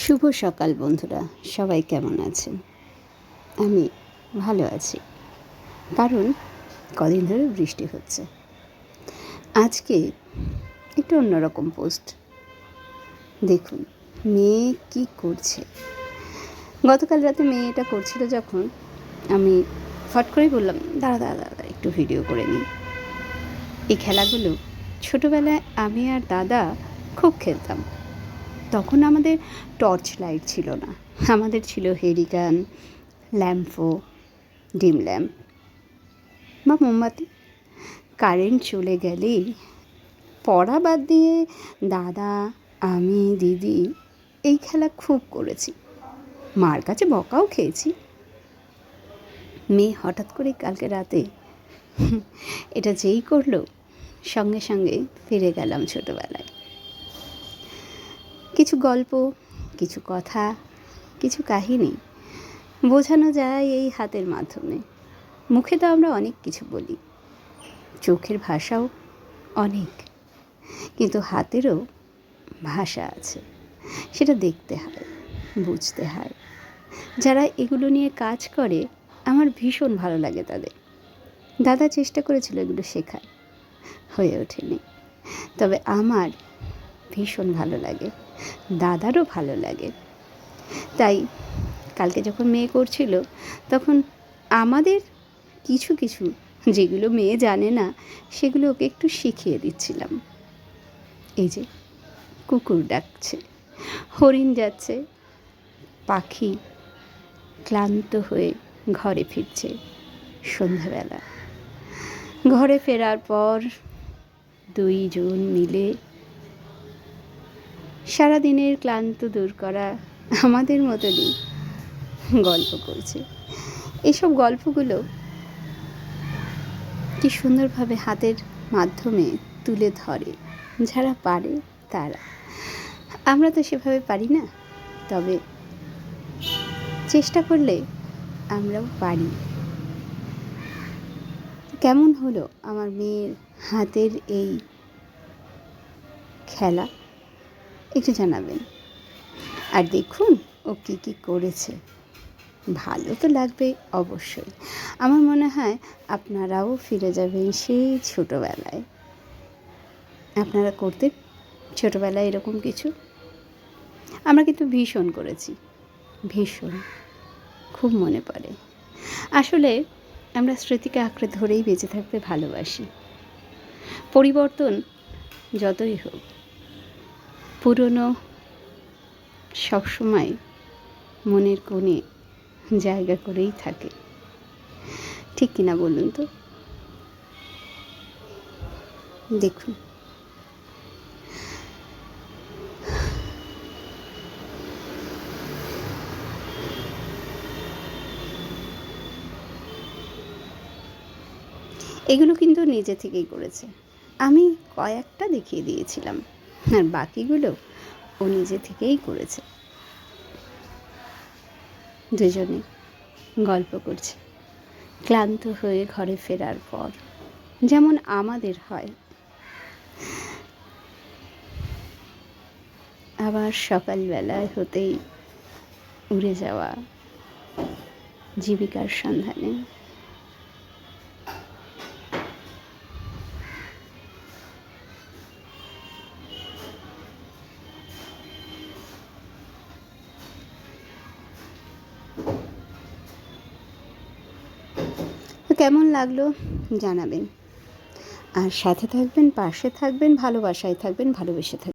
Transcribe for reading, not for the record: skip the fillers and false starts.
শুভ সকাল বন্ধুরা, সবাই কেমন আছেন? আমি ভালো আছি, কারণ কদিন ধরে বৃষ্টি হচ্ছে। আজকে একটু অন্যরকম পোস্ট দেখুন, মেয়ে কি করছে। গতকাল রাতে মেয়ে এটা করছিল যখন, আমি ফট করেই বললাম দাঁড়া একটু ভিডিও করে নিই। এই খেলাগুলো ছোটোবেলায় আমি আর দাদা খুব খেলতাম। তখন আমাদের টর্চ লাইট ছিল না, আমাদের ছিল হেরিকান, ল্যাম্পো, ডিম ল্যাম্প বা মোমবাতি। কারেন্ট চলে গেলেই পড়া বাদ দিয়ে দাদা, আমি, দিদি এই খেলা খুব করেছি। মার কাছে বকাও খেয়েছি। মেয়ে হঠাৎ করে কালকে রাতে এটা যেই করলো, সঙ্গে সঙ্গে ফিরে গেলাম ছোটোবেলায়। কিছু গল্প, কিছু কথা, কিছু কাহিনী বোঝানো যায় এই হাতের মাধ্যমে। মুখে তো আমরা অনেক কিছু বলি, চোখের ভাষাও অনেক, কিন্তু হাতেরও ভাষা আছে। সেটা দেখতে হয়, বুঝতে হয়। যারা এগুলো নিয়ে কাজ করে, আমার ভীষণ ভালো লাগে তাদের। দাদা চেষ্টা করেছিল এগুলো শেখার, হয়ে ওঠেনি। তবে আমার ভীষণ ভালো লাগে, দাদারও ভালো লাগে। তাই কালকে যখন মেয়ে করছিল, তখন আমাদের কিছু কিছু যেগুলো মেয়ে জানে না, সেগুলো ওকে একটু শিখিয়ে দিচ্ছিলাম। এই যে কুকুর ডাকছে, হরিণ যাচ্ছে, পাখি ক্লান্ত হয়ে ঘরে ফিরছে সন্ধ্যাবেলা। ঘরে ফেরার পর দুইজন মিলে সারাদিনের ক্লান্ত দূর করা আমাদের মতনই গল্প করছে। এসব গল্পগুলো কি সুন্দরভাবে হাতের মাধ্যমে তুলে ধরে যারা পারে তারা। আমরা তো সেভাবে পারি না, তবে চেষ্টা করলে আমরাও পারি। কেমন হলো আমার মেয়ের হাতের এই খেলা, একটু জানাবেন। আর দেখুন ও কী কী করেছে, ভালো তো লাগবে অবশ্যই। আমার মনে হয় আপনারাও ফিরে যাবেন সেই ছোটোবেলায়। আপনারা করতেন ছোটোবেলায় এরকম কিছু? আমরা কিন্তু ভীষণ করেছি, ভীষণ, খুব মনে পড়ে। আসলে আমরা স্মৃতিকে আঁকড়ে ধরেই বেঁচে থাকতে ভালোবাসি। পরিবর্তন যতই হোক, পুরনো সবসময় মনের কোণে জায়গা করেই থাকে। ঠিক কিনা বলুন তো? দেখুন, এগুলো কিন্তু নিজে থেকেই করেছে। আমি কয়েকটা দেখিয়ে দিয়েছিলাম, আর বাকিগুলো ও নিজে থেকেই করেছে। দুজনে গল্প করছে ক্লান্ত হয়ে ঘরে ফেরার পর, যেমন আমাদের হয়। আবার সকালবেলায় হতেই উড়ে যাওয়া জীবিকার সন্ধানে। তো কেমন লাগলো জানাবেন, আর সাথে থাকবেন, পাশে থাকবেন, ভালোবাসায় থাকবেন, ভালোবেসে থাকবেন।